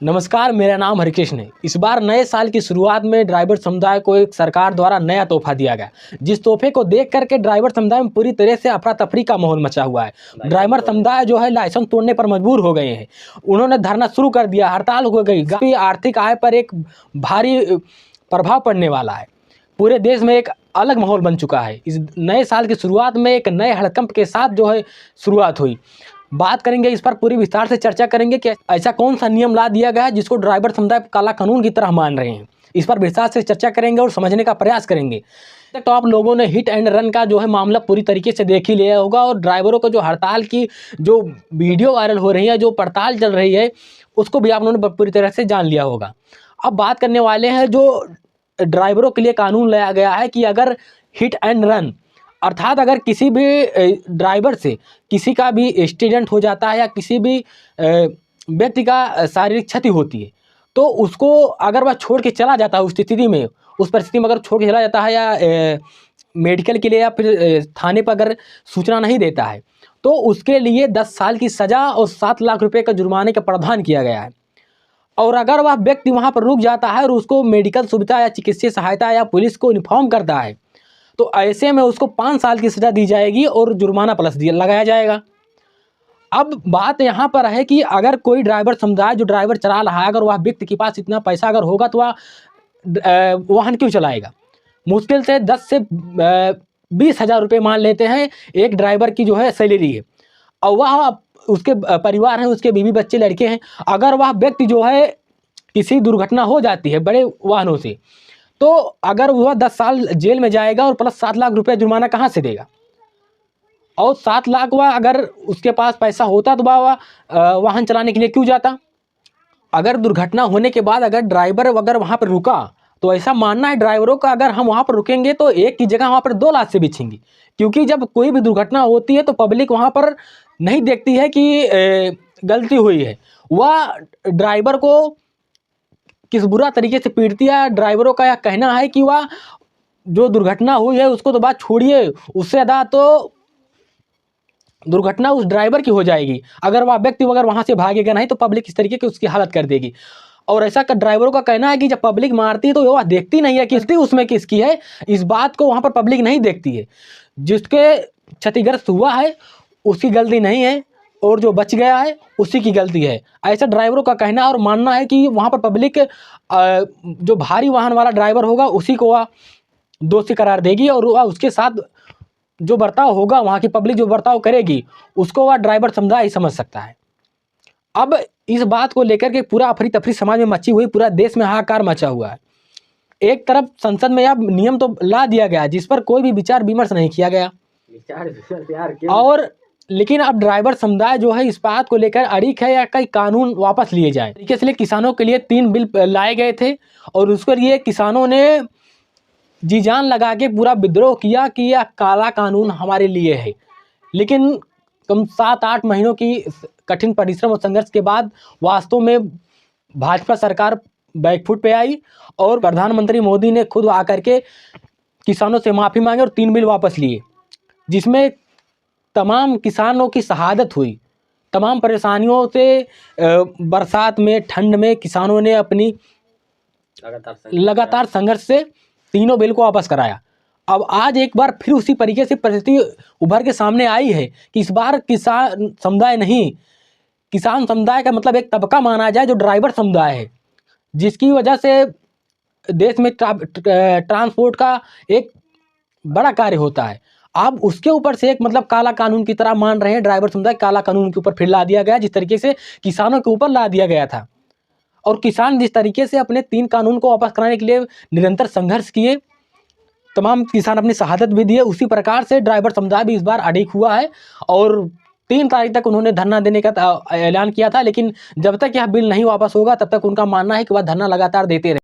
नमस्कार, मेरा नाम हरिकृष्ण है। इस बार नए साल की शुरुआत में ड्राइवर समुदाय को एक सरकार द्वारा नया तोहफा दिया गया, जिस तोहफे को देख करके ड्राइवर समुदाय में पूरी तरह से अफरा-तफरी का माहौल मचा हुआ है। ड्राइवर समुदाय जो है लाइसेंस तोड़ने पर मजबूर हो गए हैं। उन्होंने धरना शुरू कर दिया, हड़ताल हो गई। काफ़ी आर्थिक आय पर एक भारी प्रभाव पड़ने वाला है। पूरे देश में एक अलग माहौल बन चुका है। इस नए साल की शुरुआत में एक नए हड़कंप के साथ जो है शुरुआत हुई। बात करेंगे, इस पर पूरी विस्तार से चर्चा करेंगे कि ऐसा कौन सा नियम ला दिया गया है जिसको ड्राइवर समुदाय काला कानून की तरह मान रहे हैं। इस पर विस्तार से चर्चा करेंगे और समझने का प्रयास करेंगे। तो आप लोगों ने हिट एंड रन का जो है मामला पूरी तरीके से देख ही लिया होगा, और ड्राइवरों को जो हड़ताल की जो वीडियो वायरल हो रही है, जो पड़ताल चल रही है, उसको भी आप लोगों ने पूरी तरह से जान लिया होगा। अब बात करने वाले हैं जो ड्राइवरों के लिए कानून लाया गया है कि अगर हिट एंड रन अर्थात अगर किसी भी ड्राइवर से किसी का भी एक्सीडेंट हो जाता है या किसी भी व्यक्ति का शारीरिक क्षति होती है, तो उसको अगर वह छोड़ के चला जाता है, उस स्थिति में, उस परिस्थिति में अगर छोड़ के चला जाता है या मेडिकल के लिए या फिर थाने पर अगर सूचना नहीं देता है, तो उसके लिए 10 साल की सज़ा और 7 लाख रुपए का जुर्माने का प्रावधान किया गया है। और अगर वह व्यक्ति वहाँ पर रुक जाता है और उसको मेडिकल सुविधा या चिकित्सीय सहायता या पुलिस को इन्फॉर्म करता है, तो ऐसे में उसको 5 साल की सज़ा दी जाएगी और जुर्माना प्लस लगाया जाएगा। अब बात यहाँ पर है कि अगर कोई ड्राइवर समुदाय जो ड्राइवर चला रहा है, अगर वह व्यक्ति के पास इतना पैसा अगर होगा तो वह वाहन क्यों चलाएगा। मुश्किल से 10 से 20,000 रुपये मान लेते हैं एक ड्राइवर की जो है सैलरी है, और वह उसके परिवार हैं, उसके बीवी बच्चे लड़के हैं। अगर वह व्यक्ति जो है किसी दुर्घटना हो जाती है बड़े वाहनों से, तो अगर वह 10 साल जेल में जाएगा और प्लस 7 लाख रुपये जुर्माना कहाँ से देगा। और 7 लाख वह अगर उसके पास पैसा होता तो वह वाहन चलाने के लिए क्यों जाता। अगर दुर्घटना होने के बाद अगर ड्राइवर अगर वहाँ पर रुका, तो ऐसा मानना है ड्राइवरों का, अगर हम वहाँ पर रुकेंगे तो एक की जगह वहाँ पर 2 लाश से बिछेंगी। क्योंकि जब कोई भी दुर्घटना होती है तो पब्लिक वहाँ पर नहीं देखती है कि गलती हुई है, वह ड्राइवर को किस बुरा तरीके से पीटती है। ड्राइवरों का यह कहना है कि वह जो दुर्घटना हुई है उसको तो बात छोड़िए, उससे ज़्यादा तो दुर्घटना उस ड्राइवर की हो जाएगी। अगर वह व्यक्ति अगर वहाँ से भागेगा नहीं तो पब्लिक इस तरीके की उसकी हालत कर देगी। और ऐसा ड्राइवरों का कहना है कि जब पब्लिक मारती है तो वह देखती नहीं है कि उसमें किसकी है, इस बात को वहाँ पर पब्लिक नहीं देखती है। जिसके क्षतिग्रस्त हुआ है उसकी गलती नहीं है, और जो बच गया है उसी की गलती है। ऐसा ड्राइवरों का कहना और मानना है कि वहाँ पर पब्लिक जो भारी वाहन वाला ड्राइवर होगा उसी को वह दोषी करार देगी, और वह उसके साथ जो बर्ताव होगा, वहाँ की पब्लिक जो बर्ताव करेगी उसको वह ड्राइवर समुदाय ही समझ सकता है। अब इस बात को लेकर के पूरा अफरी तफरी समाज में मची हुई, पूरा देश में हाहाकार मचा हुआ है। एक तरफ संसद में यह नियम तो ला दिया गया जिस पर कोई भी विचार विमर्श नहीं किया गया, और लेकिन अब ड्राइवर समुदाय जो है इस बात को लेकर अड़िग है या कई कानून वापस लिए जाए। इसलिए किसानों के लिए 3 बिल लाए गए थे, और उसके लिए किसानों ने जी जान लगा के पूरा विद्रोह किया कि यह काला कानून हमारे लिए है। लेकिन कम 7-8 महीनों की कठिन परिश्रम और संघर्ष के बाद वास्तव में भाजपा सरकार बैकफुट पे आई, और प्रधानमंत्री मोदी ने खुद आकर के किसानों से माफ़ी मांगी और 3 बिल वापस लिए, जिसमें तमाम किसानों की शहादत हुई। तमाम परेशानियों से बरसात में, ठंड में किसानों ने अपनी लगातार संघर्ष से तीनों बिल को वापस कराया। अब आज एक बार फिर उसी तरीके से परिस्थिति उभर के सामने आई है कि इस बार किसान समुदाय नहीं, किसान समुदाय का मतलब एक तबका माना जाए जो ड्राइवर समुदाय है, जिसकी वजह से देश में ट्रांसपोर्ट का एक बड़ा कार्य होता है। अब उसके ऊपर से एक मतलब काला कानून की तरह मान रहे हैं ड्राइवर समुदाय। काला कानून के ऊपर फिर ला दिया गया जिस तरीके से किसानों के ऊपर ला दिया गया था, और किसान जिस तरीके से अपने 3 कानून को वापस कराने के लिए निरंतर संघर्ष किए, तमाम किसान अपनी शहादत भी दिए, उसी प्रकार से ड्राइवर समुदाय भी इस बार अड़िग हुआ है। और 3 तारीख तक उन्होंने धरना देने का ऐलान किया था, लेकिन जब तक यह बिल नहीं वापस होगा तब तक उनका मानना है कि वह धरना लगातार देते रहे।